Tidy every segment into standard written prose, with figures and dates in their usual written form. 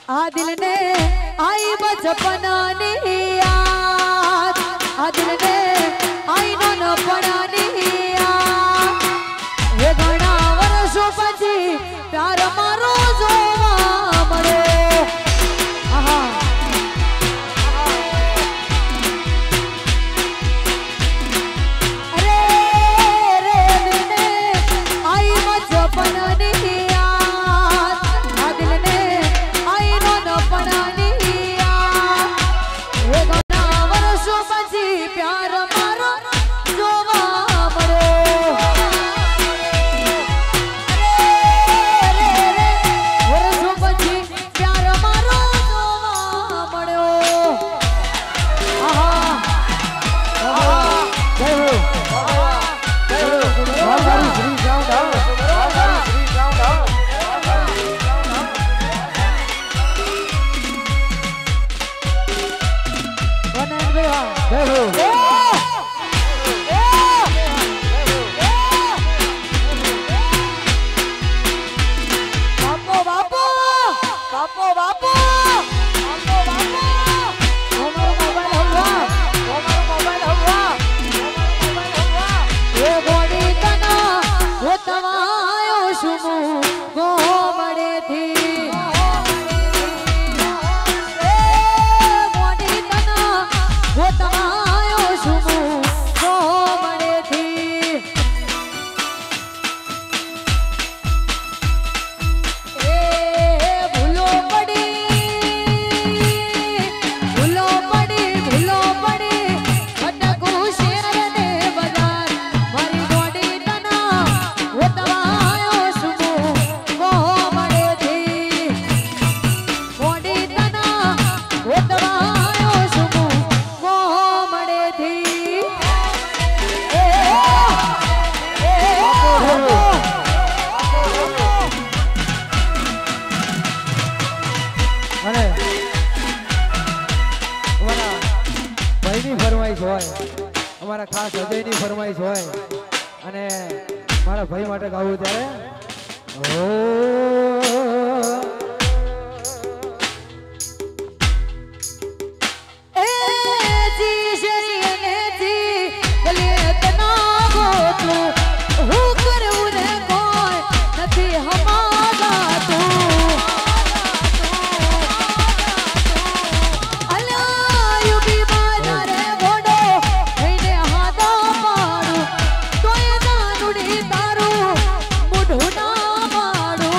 आ दिल ने आई बचपनानी याद, आ दिल ने आई नानपणानी याद। हे घणा वर्षो पछी प्यार मारो जोवा मळ्यो। आहा अरे रे दिल ने आई बचपनानी याद, आ दिल ने आई नानपणानी याद। हे घणा वर्षो पछी प्यार मारो जोवा मळ्यो। वर्षो पछी प्यार मारो जोवा मळ्यो। आहा आहा जय हो जय हो हमारी श्री साउंड आओ, हमारी श्री साउंड आओ। वनन भैया जय हो बापो बापो बापो बापो बापो बापो हमारा मोबाइल हुआ, हमारा मोबाइल हुआ, ये बॉडी तना वो तवायो शुमु वो बड़े थी। ए बॉडी तना वो तवायो शुमु वो बड़े थी। ए भूलो पड़ी भूलो पड़ी भूलो पड़ी अटकू शेर ने बाजार मारी बॉडी तना वो तवायो सुमो वो बड़े थी। बॉडी तना वो तवायो सुमो वो बड़े थी। ए અને અમારા ભાઈની ફરમાઈશ હોય, અમારા ખાસ હૃદયની ફરમાઈશ હોય અને મારા ભાઈ માટે ગાવું ત્યારે ઓ ए जी शरीने जी भले तना गो तू हूँ कर उन्हें कोई नथी हमारा तू। अला यू भी बाजार बोडो मैंने हाथा पाड़ू तो ये जानुड़ी तारू मुढ़ू ना मारू।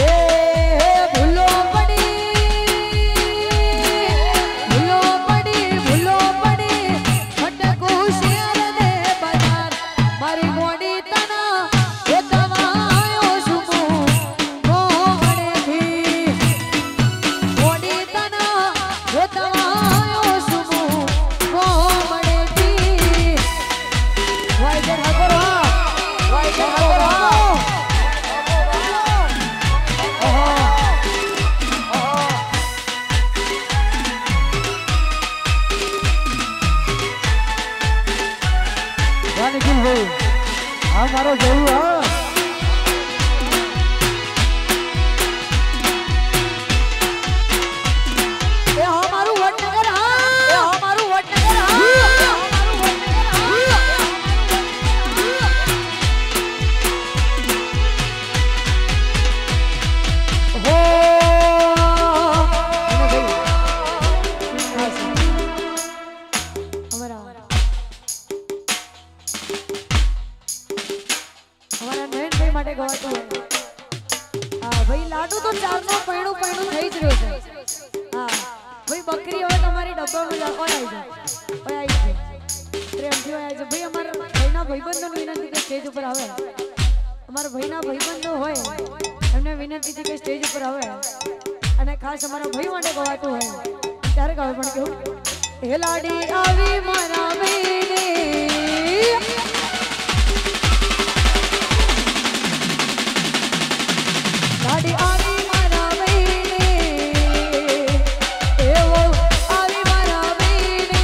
ए भूलो पड़ी भूलो पड़ी अटकू शेर ने बाजार मारी बॉडी तना वो तवायो शुमु वो बड़े थी। बॉडी तना वो तवायो शुमु वो बड़े थी। वाई जन हकरो वाई जन हकरो નિખિલ ભાઈ આ મારો જોયું હા ए हमारू वडनगर हा, ए हमारू वडनगर हा, हमारू वडनगर हा। हो हमारा हमारा नयन भाई માટે ગવાતો હોય। હા ભાઈ લાડુ તો ચારનો પૈણું પૈણું થઈ જ રહ્યો છે। હા ભાઈ બકરી હવે તમારી ડબ્બામાં ઓય આવી જાય, ઓય આવી જાય પ્રેમથી ઓય આવી જાય। ભાઈ અમારા ભાઈના ભાઈબંધોને વિનંતી કે સ્ટેજ ઉપર આવે। અમારા ભાઈના ભાઈબંધો હોય એમને વિનંતી છે કે સ્ટેજ ઉપર આવે અને ખાસ અમારા ભાઈ માટે ગવાતું હોય ત્યારે ગાવે। પણ કેવું હે લાડી આવી મારા મેને लाडी आवी मारा मेने ए वो आवी मारा मेने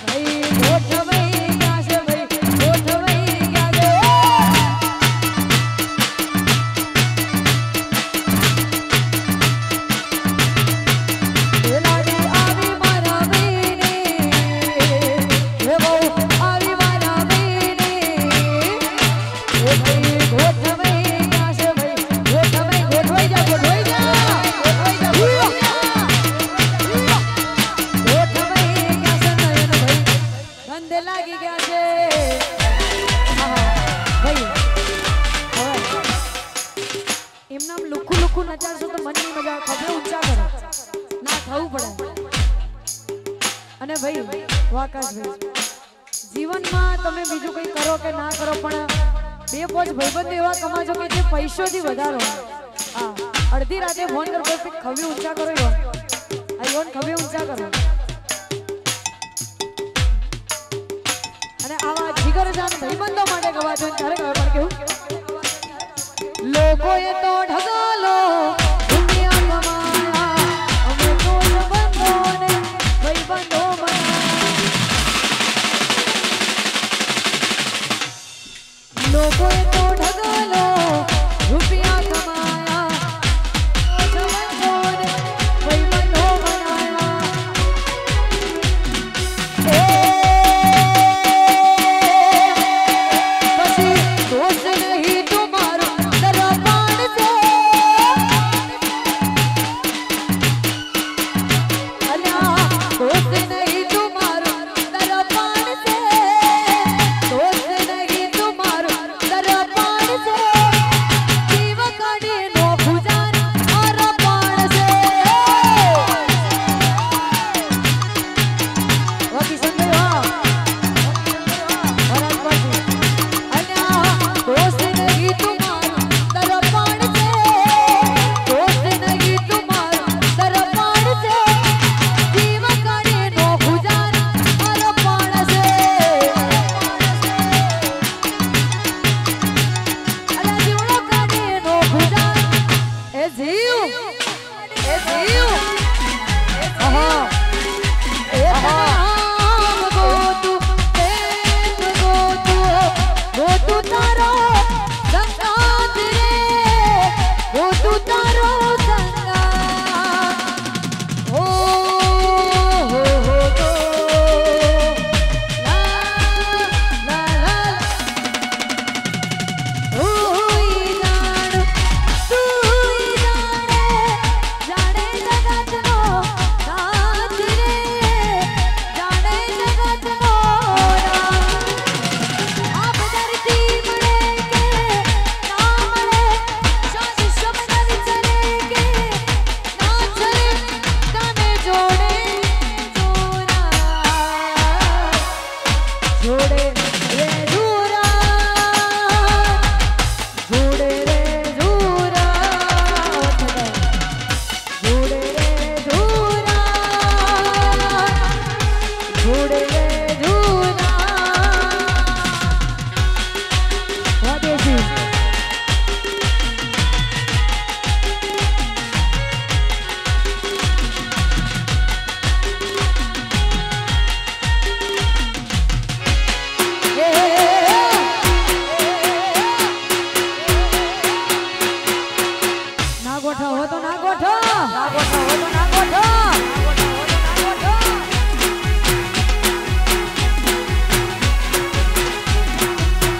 भाई होठ भाई क्या से भाई होठ भाई क्या से એમને આમ લુખું લુખું નચાડશો તો મનની મજા ખભે ઊંચા કરો ના થવું પડે અને ભાઈ વાકાશભાઈ જીવનમાં તમે બીજું કંઈ કરો કે ના કરો પણ બે પોચ ભાઈબંધ એવા કમાજો કે જે પૈસોથી વધારો હા અડધી રાતે ફોન કરો ખભે ઊંચા કરો યોન ખભે ઊંચા કરો અને આવા જીગરજાન ભાઈબંધો માટે ગવા જોઈએ ત્યારે ગયો પણ કેવું લોકોએ તો ઢગાલો દુનિયા કમાયા અમે તો સંબંધોને ભાઈબંધો બનાયા લોકોએ તો ઢગાલો રૂપિયા કમાયા સંબંધોને ભાઈબંધો બનાયા પછી દોસ્ત નહીં તમારો દરબાર છે અલ્યા દોસ્ત નહીં તમારો દરબાર છે દોસ્ત નહીં તમારો દરબાર છે જીવ કાઢી નો ભુજાન અરપાણ છે વાકી સંભાઈ વાહ વરાજ પાછી અલ્યા દોસ્ત નહીં તમારો દરબાર છે દોસ્ત નહીં તમારો દરબાર છે જીવ કાઢી નો ભુજાન અરપાણ છે અલ્યા જીવડો કાઢી નો ભુજાન એ જીવ આહા એ નામ ગોતું ગોતું તારો સંગાત રે ગોતું તારો સંગાત હો હો હો ગો લા લા હુઈ જાણ તું જાણે જગતનો નાથ રે જાણે જગતનો નાથ આપ ધરતી મળે કે ના મળે શાંતિ શબ્દ વિચરે કે ના ચલે તને જોડે જોડે રે જુરા જોડે રે જુરા જોડે રે જુરા જોડે રે જુરા વાદેજી ના ગોઠો હો તો ના ગોઠો ના ગોઠો હો તો ના ગોઠો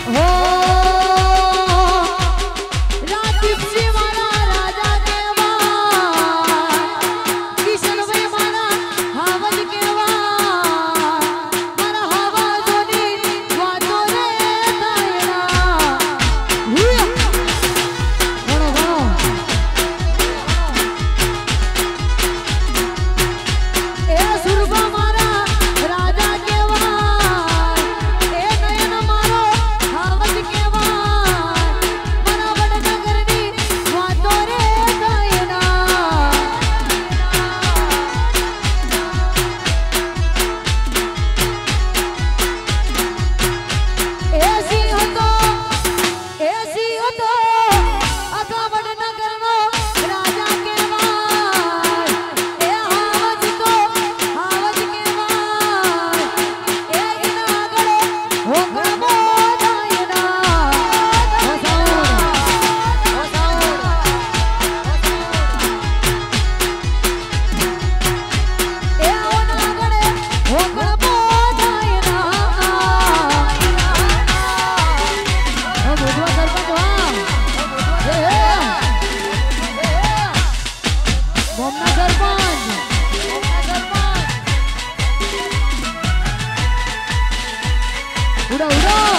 હો રાજદીપજી મારા રાજા કેવા કિશનભાઈ મારા હાવજ કેવા મારા હાવજોની વાતો રે તાયડા ભણો ભણો એ સુરભા મારા રાજા કેવા એ નયન મારો હાવજ કેવા મારા વડનગરની વાતો રે ગાયના એસી હતો આખા વડનગરનો રાજા કેવાય એ હાવજ તો હાવજ કેવાય એ એના આગળ હોકળમો દાયના એ ઓના આગળ હોકળમો દાયના ભોજવા સરપંચ વાહ બોમના સરપંચ ઉડો ઉડો